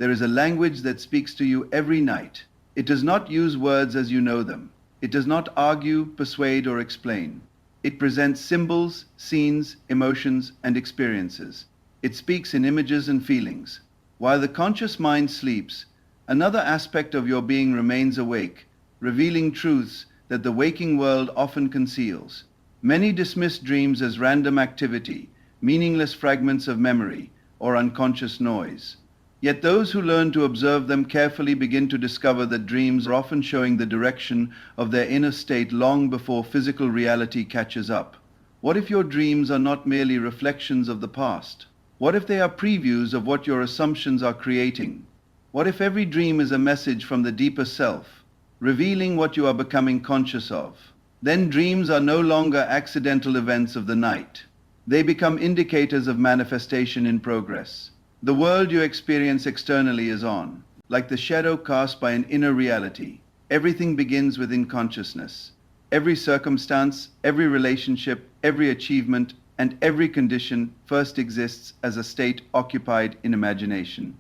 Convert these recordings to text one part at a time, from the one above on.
There is a language that speaks to you every night. It does not use words as you know them. It does not argue, persuade, or explain. It presents symbols, scenes, emotions, and experiences. It speaks in images and feelings. While the conscious mind sleeps, another aspect of your being remains awake, revealing truths that the waking world often conceals. Many dismiss dreams as random activity, meaningless fragments of memory, or unconscious noise. Yet those who learn to observe them carefully begin to discover that dreams are often showing the direction of their inner state long before physical reality catches up. What if your dreams are not merely reflections of the past? What if they are previews of what your assumptions are creating? What if every dream is a message from the deeper self, revealing what you are becoming conscious of? Then dreams are no longer accidental events of the night. They become indicators of manifestation in progress. The world you experience externally is on, like the shadow cast by an inner reality. Everything begins within consciousness. Every circumstance, every relationship, every achievement, and every condition first exists as a state occupied in imagination.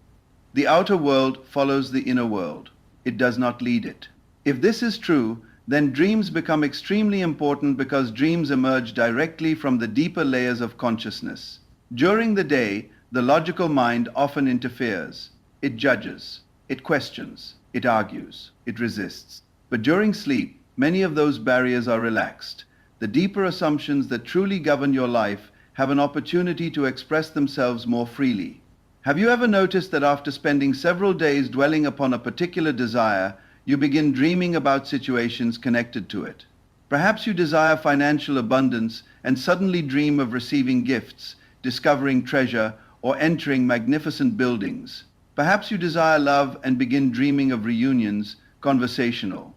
The outer world follows the inner world. It does not lead it. If this is true, then dreams become extremely important because dreams emerge directly from the deeper layers of consciousness. During the day, the logical mind often interferes. It judges, it questions, it argues, it resists. But during sleep, many of those barriers are relaxed. The deeper assumptions that truly govern your life have an opportunity to express themselves more freely. Have you ever noticed that after spending several days dwelling upon a particular desire, you begin dreaming about situations connected to it? Perhaps you desire financial abundance and suddenly dream of receiving gifts, discovering treasure, or entering magnificent buildings. Perhaps you desire love and begin dreaming of reunions, conversational,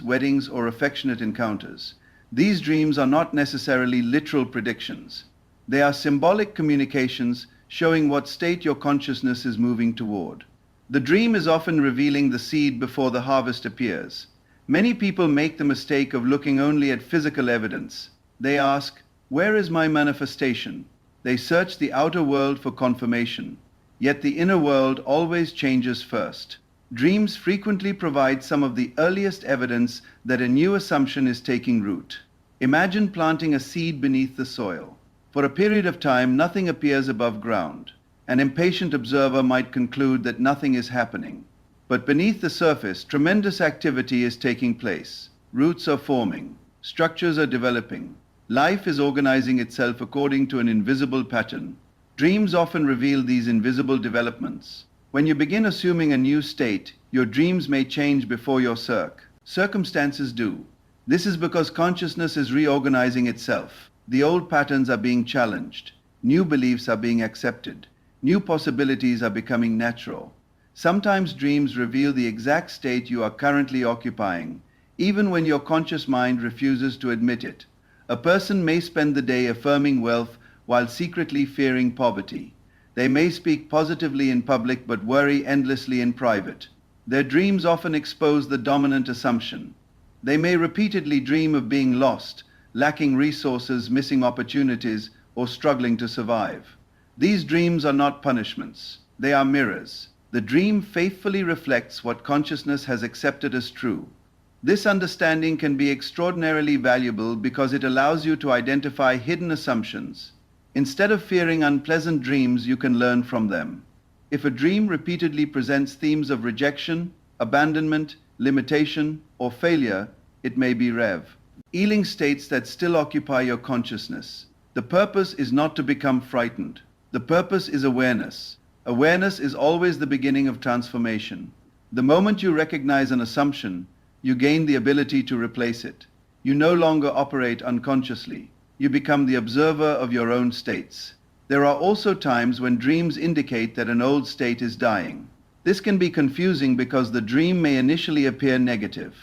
weddings, or affectionate encounters. These dreams are not necessarily literal predictions. They are symbolic communications showing what state your consciousness is moving toward. The dream is often revealing the seed before the harvest appears. Many people make the mistake of looking only at physical evidence. They ask, "Where is my manifestation?" They search the outer world for confirmation. Yet the inner world always changes first. Dreams frequently provide some of the earliest evidence that a new assumption is taking root. Imagine planting a seed beneath the soil. For a period of time, nothing appears above ground. An impatient observer might conclude that nothing is happening. But beneath the surface, tremendous activity is taking place. Roots are forming. Structures are developing. Life is organizing itself according to an invisible pattern. Dreams often reveal these invisible developments. When you begin assuming a new state, your dreams may change before your circumstances do. This is because consciousness is reorganizing itself. The old patterns are being challenged. New beliefs are being accepted. New possibilities are becoming natural. Sometimes dreams reveal the exact state you are currently occupying, even when your conscious mind refuses to admit it. A person may spend the day affirming wealth while secretly fearing poverty. They may speak positively in public but worry endlessly in private. Their dreams often expose the dominant assumption. They may repeatedly dream of being lost, lacking resources, missing opportunities, or struggling to survive. These dreams are not punishments. They are mirrors. The dream faithfully reflects what consciousness has accepted as true. This understanding can be extraordinarily valuable because it allows you to identify hidden assumptions. Instead of fearing unpleasant dreams, you can learn from them. If a dream repeatedly presents themes of rejection, abandonment, limitation, or failure, it may be revealing states that still occupy your consciousness. The purpose is not to become frightened. The purpose is awareness. Awareness is always the beginning of transformation. The moment you recognize an assumption, you gain the ability to replace it. You no longer operate unconsciously. You become the observer of your own states. There are also times when dreams indicate that an old state is dying. This can be confusing because the dream may initially appear negative.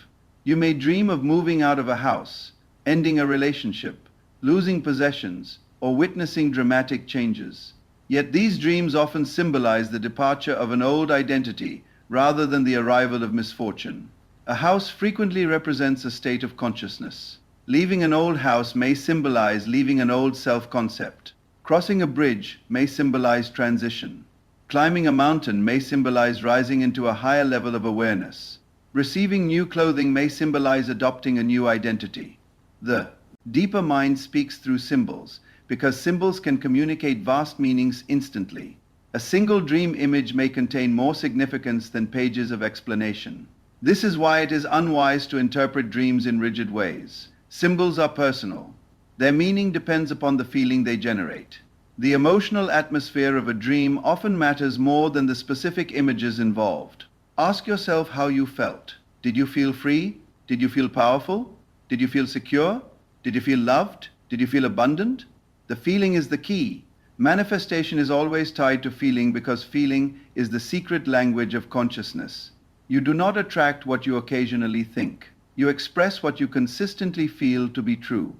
You may dream of moving out of a house, ending a relationship, losing possessions, or witnessing dramatic changes. Yet these dreams often symbolize the departure of an old identity rather than the arrival of misfortune. A house frequently represents a state of consciousness. Leaving an old house may symbolize leaving an old self-concept. Crossing a bridge may symbolize transition. Climbing a mountain may symbolize rising into a higher level of awareness. Receiving new clothing may symbolize adopting a new identity. The deeper mind speaks through symbols, because symbols can communicate vast meanings instantly. A single dream image may contain more significance than pages of explanation. This is why it is unwise to interpret dreams in rigid ways. Symbols are personal. Their meaning depends upon the feeling they generate. The emotional atmosphere of a dream often matters more than the specific images involved. Ask yourself how you felt. Did you feel free? Did you feel powerful? Did you feel secure? Did you feel loved? Did you feel abundant? The feeling is the key. Manifestation is always tied to feeling because feeling is the secret language of consciousness. You do not attract what you occasionally think. You express what you consistently feel to be true.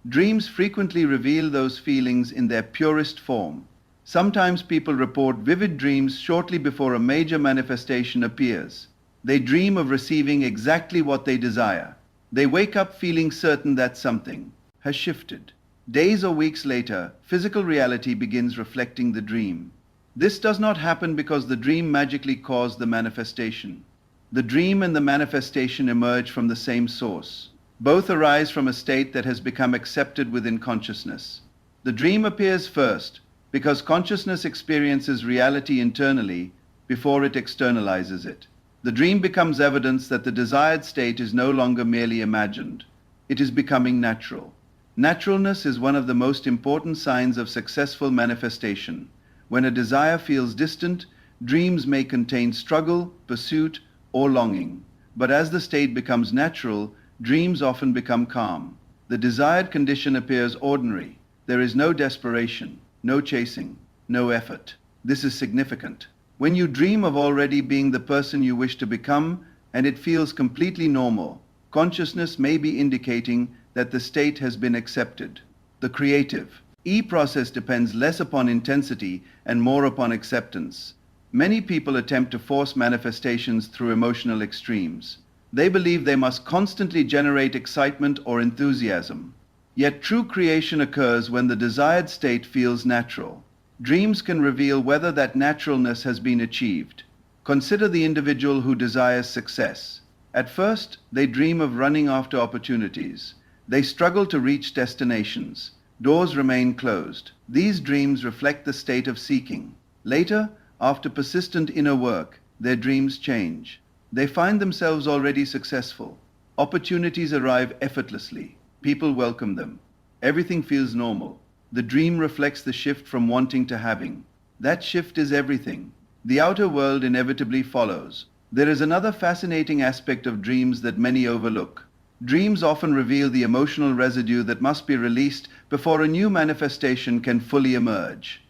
Dreams frequently reveal those feelings in their purest form. Sometimes people report vivid dreams shortly before a major manifestation appears. They dream of receiving exactly what they desire. They wake up feeling certain that something has shifted. Days or weeks later, physical reality begins reflecting the dream. This does not happen because the dream magically caused the manifestation. The dream and the manifestation emerge from the same source. Both arise from a state that has become accepted within consciousness. The dream appears first because consciousness experiences reality internally before it externalizes it. The dream becomes evidence that the desired state is no longer merely imagined. It is becoming natural. Naturalness is one of the most important signs of successful manifestation. When a desire feels distant, dreams may contain struggle, pursuit, or longing. But as the state becomes natural, dreams often become calm. The desired condition appears ordinary. There is no desperation, no chasing, no effort. This is significant. When you dream of already being the person you wish to become, and it feels completely normal, consciousness may be indicating that the state has been accepted. The creative process depends less upon intensity and more upon acceptance. Many people attempt to force manifestations through emotional extremes. They believe they must constantly generate excitement or enthusiasm. Yet true creation occurs when the desired state feels natural. Dreams can reveal whether that naturalness has been achieved. Consider the individual who desires success. At first, they dream of running after opportunities. They struggle to reach destinations. Doors remain closed. These dreams reflect the state of seeking. Later, after persistent inner work, their dreams change. They find themselves already successful. Opportunities arrive effortlessly. People welcome them. Everything feels normal. The dream reflects the shift from wanting to having. That shift is everything. The outer world inevitably follows. There is another fascinating aspect of dreams that many overlook. Dreams often reveal the emotional residue that must be released before a new manifestation can fully emerge.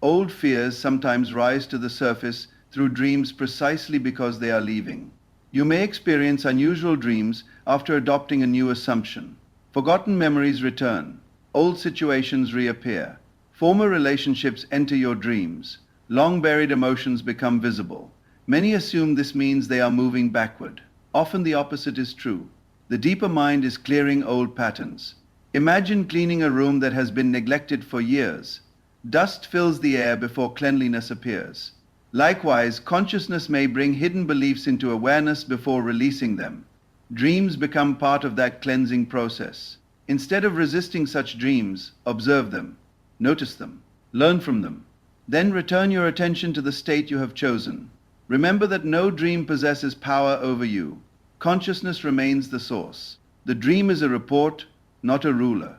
Old fears sometimes rise to the surface through dreams precisely because they are leaving. You may experience unusual dreams after adopting a new assumption. Forgotten memories return. Old situations reappear. Former relationships enter your dreams. Long-buried emotions become visible. Many assume this means they are moving backward. Often the opposite is true. The deeper mind is clearing old patterns. Imagine cleaning a room that has been neglected for years. Dust fills the air before cleanliness appears. Likewise, consciousness may bring hidden beliefs into awareness before releasing them. Dreams become part of that cleansing process. Instead of resisting such dreams, observe them, notice them, learn from them. Then return your attention to the state you have chosen. Remember that no dream possesses power over you. Consciousness remains the source. The dream is a report, not a ruler.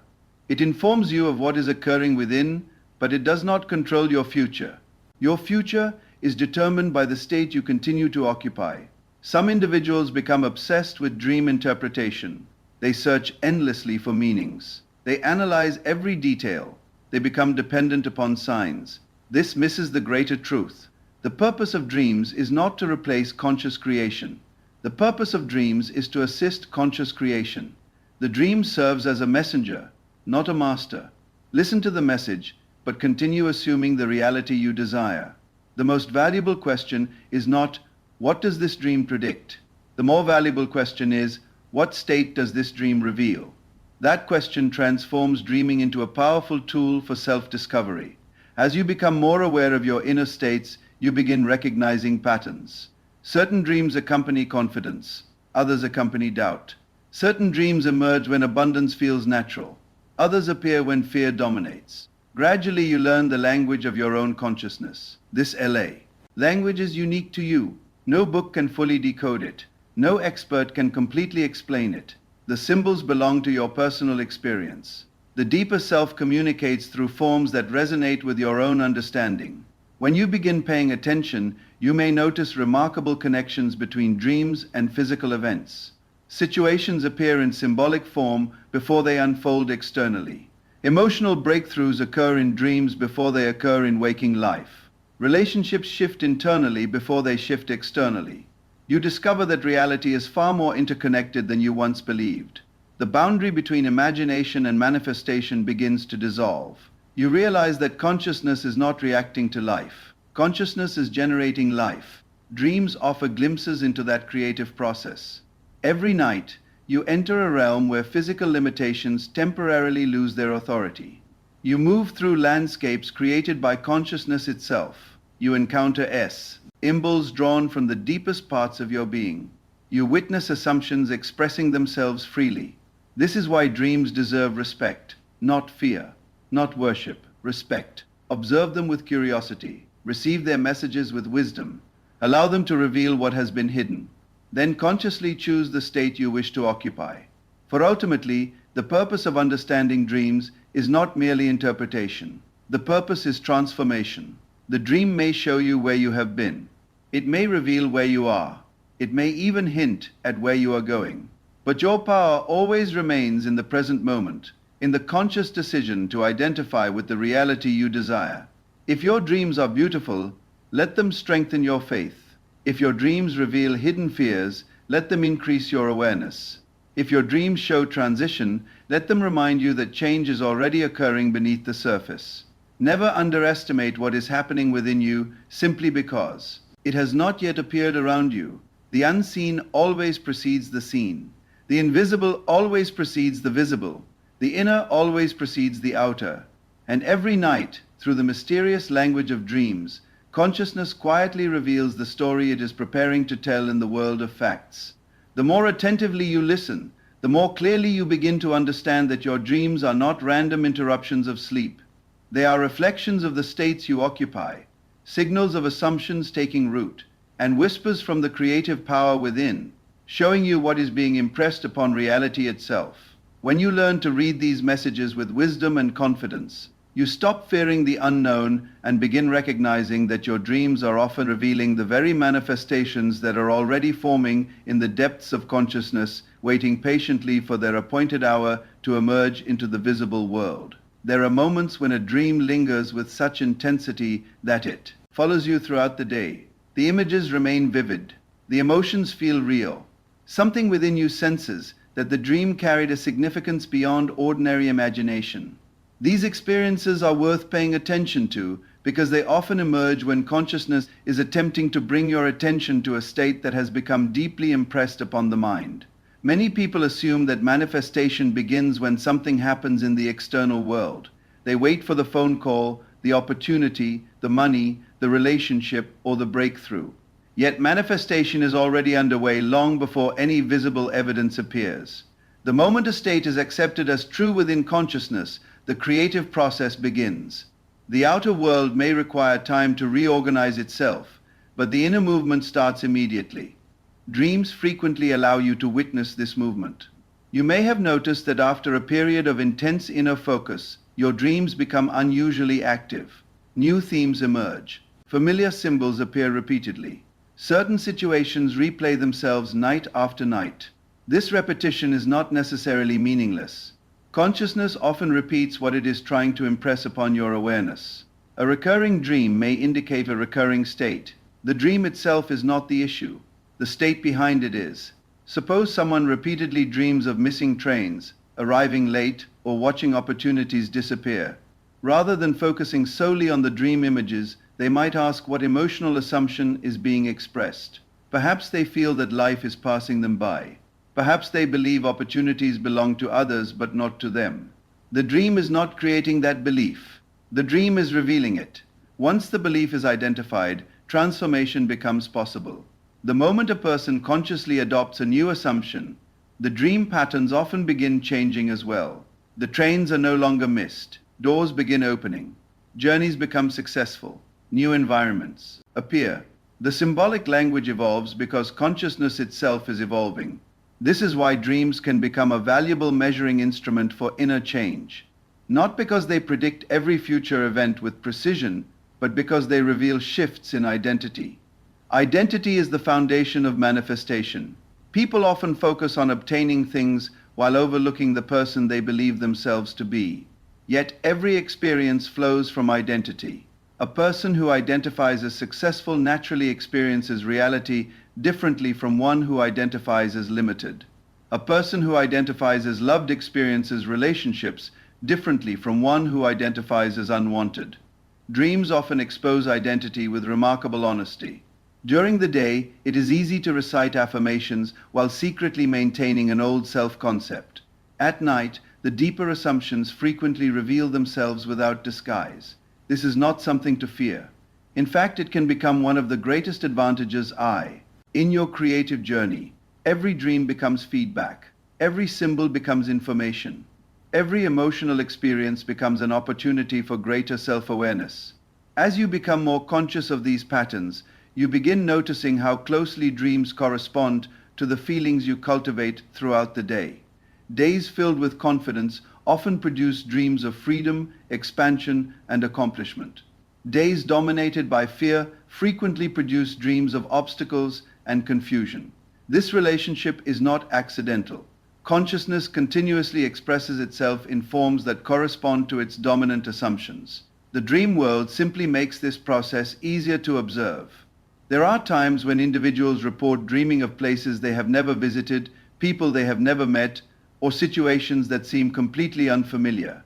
It informs you of what is occurring within, but it does not control your future. Your future is determined by the state you continue to occupy. Some individuals become obsessed with dream interpretation. They search endlessly for meanings. They analyze every detail. They become dependent upon signs. This misses the greater truth. The purpose of dreams is not to replace conscious creation. The purpose of dreams is to assist conscious creation. The dream serves as a messenger, not a master. Listen to the message, but continue assuming the reality you desire. The most valuable question is not, what does this dream predict? The more valuable question is, what state does this dream reveal? That question transforms dreaming into a powerful tool for self-discovery. As you become more aware of your inner states, you begin recognizing patterns. Certain dreams accompany confidence, others accompany doubt. Certain dreams emerge when abundance feels natural, others appear when fear dominates. Gradually you learn the language of your own consciousness. This LA language is unique to you. No book can fully decode it. No expert can completely explain it. The symbols belong to your personal experience. The deeper self communicates through forms that resonate with your own understanding. When you begin paying attention, you may notice remarkable connections between dreams and physical events. Situations appear in symbolic form before they unfold externally. Emotional breakthroughs occur in dreams before they occur in waking life. Relationships shift internally before they shift externally. You discover that reality is far more interconnected than you once believed. The boundary between imagination and manifestation begins to dissolve. You realize that consciousness is not reacting to life. Consciousness is generating life. Dreams offer glimpses into that creative process. Every night, you enter a realm where physical limitations temporarily lose their authority. You move through landscapes created by consciousness itself. You encounter symbols drawn from the deepest parts of your being. You witness assumptions expressing themselves freely. This is why dreams deserve respect, not fear, not worship, respect. Observe them with curiosity. Receive their messages with wisdom. Allow them to reveal what has been hidden. Then consciously choose the state you wish to occupy. For ultimately, the purpose of understanding dreams is not merely interpretation. The purpose is transformation. The dream may show you where you have been. It may reveal where you are. It may even hint at where you are going. But your power always remains in the present moment, in the conscious decision to identify with the reality you desire. If your dreams are beautiful, let them strengthen your faith. If your dreams reveal hidden fears, let them increase your awareness. If your dreams show transition, let them remind you that change is already occurring beneath the surface. Never underestimate what is happening within you simply because it has not yet appeared around you. The unseen always precedes the seen. The invisible always precedes the visible. The inner always precedes the outer. And every night, through the mysterious language of dreams, consciousness quietly reveals the story it is preparing to tell in the world of facts. The more attentively you listen, the more clearly you begin to understand that your dreams are not random interruptions of sleep. They are reflections of the states you occupy, signals of assumptions taking root, and whispers from the creative power within, showing you what is being impressed upon reality itself. When you learn to read these messages with wisdom and confidence, you stop fearing the unknown and begin recognizing that your dreams are often revealing the very manifestations that are already forming in the depths of consciousness, waiting patiently for their appointed hour to emerge into the visible world. There are moments when a dream lingers with such intensity that it follows you throughout the day. The images remain vivid. The emotions feel real. Something within you senses that the dream carried a significance beyond ordinary imagination. These experiences are worth paying attention to because they often emerge when consciousness is attempting to bring your attention to a state that has become deeply impressed upon the mind. Many people assume that manifestation begins when something happens in the external world. They wait for the phone call, the opportunity, the money, the relationship, or the breakthrough. Yet manifestation is already underway long before any visible evidence appears. The moment a state is accepted as true within consciousness, the creative process begins. The outer world may require time to reorganize itself, but the inner movement starts immediately. Dreams frequently allow you to witness this movement. You may have noticed that after a period of intense inner focus, your dreams become unusually active. New themes emerge. Familiar symbols appear repeatedly. Certain situations replay themselves night after night. This repetition is not necessarily meaningless. Consciousness often repeats what it is trying to impress upon your awareness. A recurring dream may indicate a recurring state. The dream itself is not the issue. The state behind it is. Suppose someone repeatedly dreams of missing trains, arriving late, or watching opportunities disappear. Rather than focusing solely on the dream images, they might ask what emotional assumption is being expressed. Perhaps they feel that life is passing them by. Perhaps they believe opportunities belong to others but not to them. The dream is not creating that belief. The dream is revealing it. Once the belief is identified, transformation becomes possible. The moment a person consciously adopts a new assumption, the dream patterns often begin changing as well. The trains are no longer missed. Doors begin opening. Journeys become successful. New environments appear. The symbolic language evolves because consciousness itself is evolving. This is why dreams can become a valuable measuring instrument for inner change. Not because they predict every future event with precision, but because they reveal shifts in identity. Identity is the foundation of manifestation. People often focus on obtaining things while overlooking the person they believe themselves to be. Yet every experience flows from identity. A person who identifies as successful naturally experiences reality differently from one who identifies as limited. A person who identifies as loved experiences relationships differently from one who identifies as unwanted. Dreams often expose identity with remarkable honesty. During the day, it is easy to recite affirmations while secretly maintaining an old self-concept. At night, the deeper assumptions frequently reveal themselves without disguise. This is not something to fear. In fact, it can become one of the greatest advantages. In your creative journey, every dream becomes feedback. Every symbol becomes information. Every emotional experience becomes an opportunity for greater self-awareness. As you become more conscious of these patterns, you begin noticing how closely dreams correspond to the feelings you cultivate throughout the day. Days filled with confidence often produce dreams of freedom, expansion, and accomplishment. Days dominated by fear frequently produce dreams of obstacles and confusion. This relationship is not accidental. Consciousness continuously expresses itself in forms that correspond to its dominant assumptions. The dream world simply makes this process easier to observe. There are times when individuals report dreaming of places they have never visited, people they have never met, or situations that seem completely unfamiliar.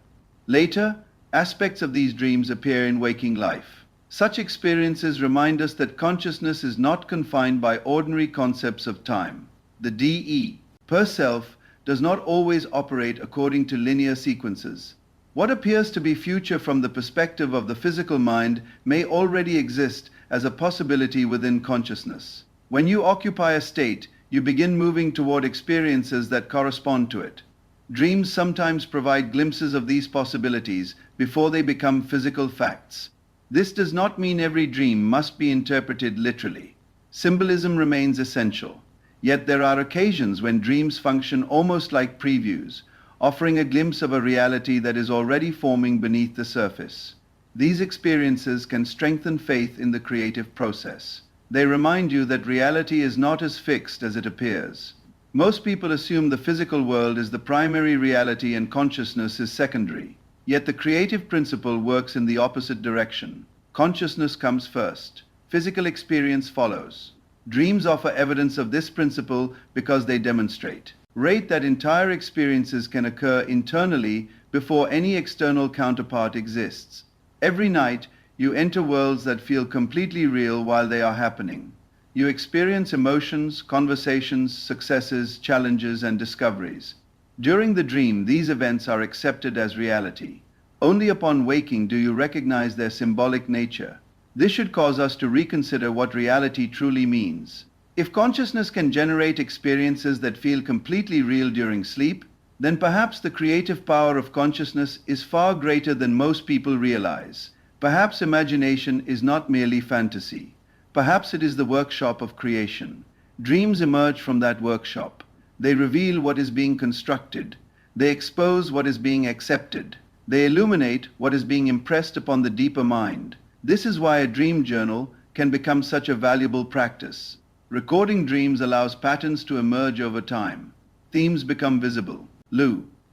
Later, aspects of these dreams appear in waking life. Such experiences remind us that consciousness is not confined by ordinary concepts of time. The DE, per self, does not always operate according to linear sequences. What appears to be future from the perspective of the physical mind may already exist as a possibility within consciousness. When you occupy a state, you begin moving toward experiences that correspond to it. Dreams sometimes provide glimpses of these possibilities before they become physical facts. This does not mean every dream must be interpreted literally. Symbolism remains essential. Yet there are occasions when dreams function almost like previews, offering a glimpse of a reality that is already forming beneath the surface. These experiences can strengthen faith in the creative process. They remind you that reality is not as fixed as it appears. Most people assume the physical world is the primary reality and consciousness is secondary. Yet the creative principle works in the opposite direction. Consciousness comes first. Physical experience follows. Dreams offer evidence of this principle because they demonstrate that entire experiences can occur internally before any external counterpart exists. Every night, you enter worlds that feel completely real while they are happening. You experience emotions, conversations, successes, challenges, and discoveries. During the dream, these events are accepted as reality. Only upon waking do you recognize their symbolic nature. This should cause us to reconsider what reality truly means. If consciousness can generate experiences that feel completely real during sleep, then perhaps the creative power of consciousness is far greater than most people realize. Perhaps imagination is not merely fantasy. Perhaps it is the workshop of creation. Dreams emerge from that workshop. They reveal what is being constructed. They expose what is being accepted. They illuminate what is being impressed upon the deeper mind. This is why a dream journal can become such a valuable practice. Recording dreams allows patterns to emerge over time. Themes become visible.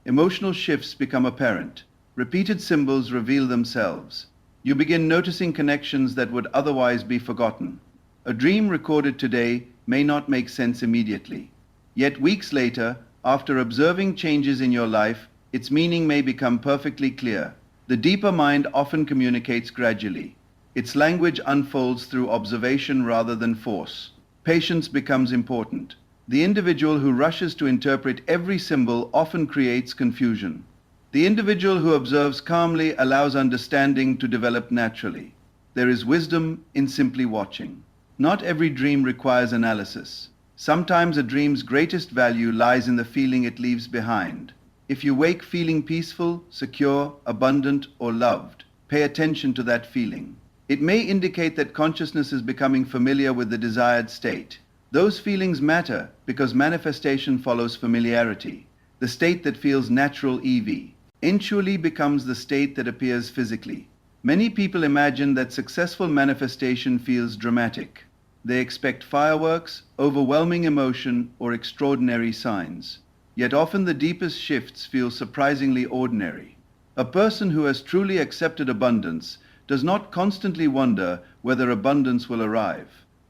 Emotional shifts become apparent. Repeated symbols reveal themselves. You begin noticing connections that would otherwise be forgotten. A dream recorded today may not make sense immediately. Yet weeks later, after observing changes in your life, its meaning may become perfectly clear. The deeper mind often communicates gradually. Its language unfolds through observation rather than force. Patience becomes important. The individual who rushes to interpret every symbol often creates confusion. The individual who observes calmly allows understanding to develop naturally. There is wisdom in simply watching. Not every dream requires analysis. Sometimes a dream's greatest value lies in the feeling it leaves behind. If you wake feeling peaceful, secure, abundant, or loved, pay attention to that feeling. It may indicate that consciousness is becoming familiar with the desired state. Those feelings matter because manifestation follows familiarity. The state that feels natural eventually becomes the state that appears physically. Many people imagine that successful manifestation feels dramatic. They expect fireworks, overwhelming emotion, or extraordinary signs. Yet often the deepest shifts feel surprisingly ordinary. A person who has truly accepted abundance does not constantly wonder whether abundance will arrive.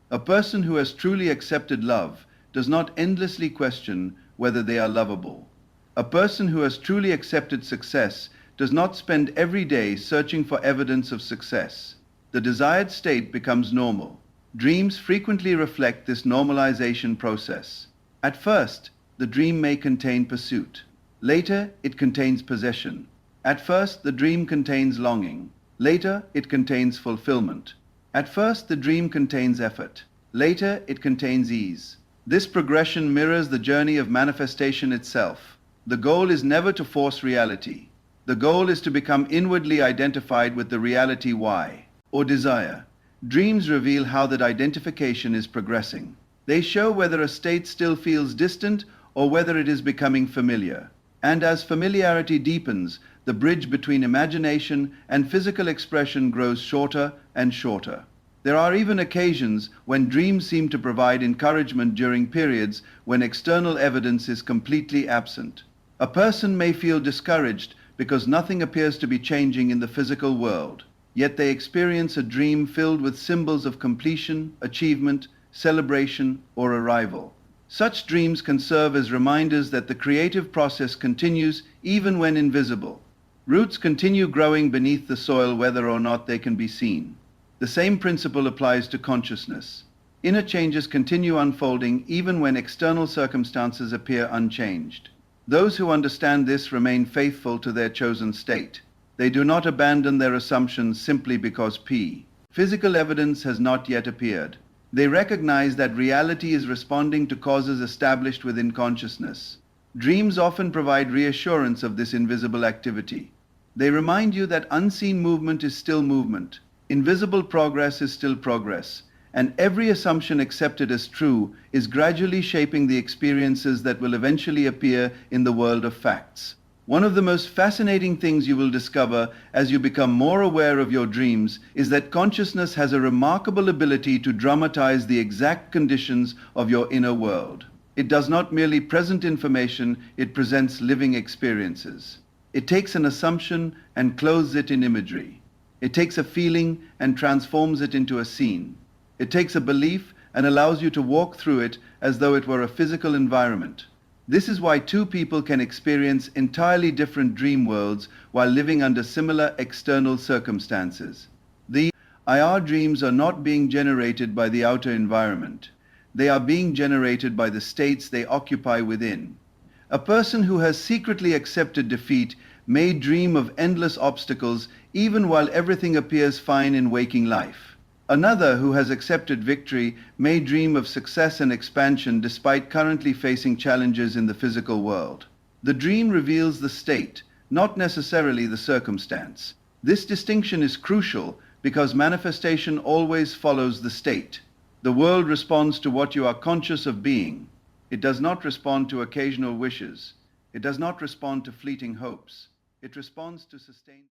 A person who has truly accepted love does not endlessly question whether they are lovable. A person who has truly accepted success does not spend every day searching for evidence of success. The desired state becomes normal. Dreams frequently reflect this normalization process. At first, the dream may contain pursuit. Later, it contains possession. At first, the dream contains longing. Later, it contains fulfillment. At first, the dream contains effort. Later, it contains ease. This progression mirrors the journey of manifestation itself. The goal is never to force reality. The goal is to become inwardly identified with the reality why, or desire. Dreams reveal how that identification is progressing. They show whether a state still feels distant or whether it is becoming familiar. And as familiarity deepens, the bridge between imagination and physical expression grows shorter and shorter. There are even occasions when dreams seem to provide encouragement during periods when external evidence is completely absent. A person may feel discouraged because nothing appears to be changing in the physical world. Yet they experience a dream filled with symbols of completion, achievement, celebration, or arrival. Such dreams can serve as reminders that the creative process continues even when invisible. Roots continue growing beneath the soil whether or not they can be seen. The same principle applies to consciousness. Inner changes continue unfolding even when external circumstances appear unchanged. Those who understand this remain faithful to their chosen state. They do not abandon their assumptions simply because physical evidence has not yet appeared. They recognize that reality is responding to causes established within consciousness. Dreams often provide reassurance of this invisible activity. They remind you that unseen movement is still movement, invisible progress is still progress, and every assumption accepted as true is gradually shaping the experiences that will eventually appear in the world of facts. One of the most fascinating things you will discover as you become more aware of your dreams is that consciousness has a remarkable ability to dramatize the exact conditions of your inner world. It does not merely present information, it presents living experiences. It takes an assumption and clothes it in imagery. It takes a feeling and transforms it into a scene. It takes a belief and allows you to walk through it as though it were a physical environment. This is why two people can experience entirely different dream worlds while living under similar external circumstances. The IR dreams are not being generated by the outer environment. They are being generated by the states they occupy within. A person who has secretly accepted defeat may dream of endless obstacles even while everything appears fine in waking life. Another who has accepted victory may dream of success and expansion despite currently facing challenges in the physical world. The dream reveals the state, not necessarily the circumstance. This distinction is crucial because manifestation always follows the state. The world responds to what you are conscious of being. It does not respond to occasional wishes. It does not respond to fleeting hopes. It responds to sustained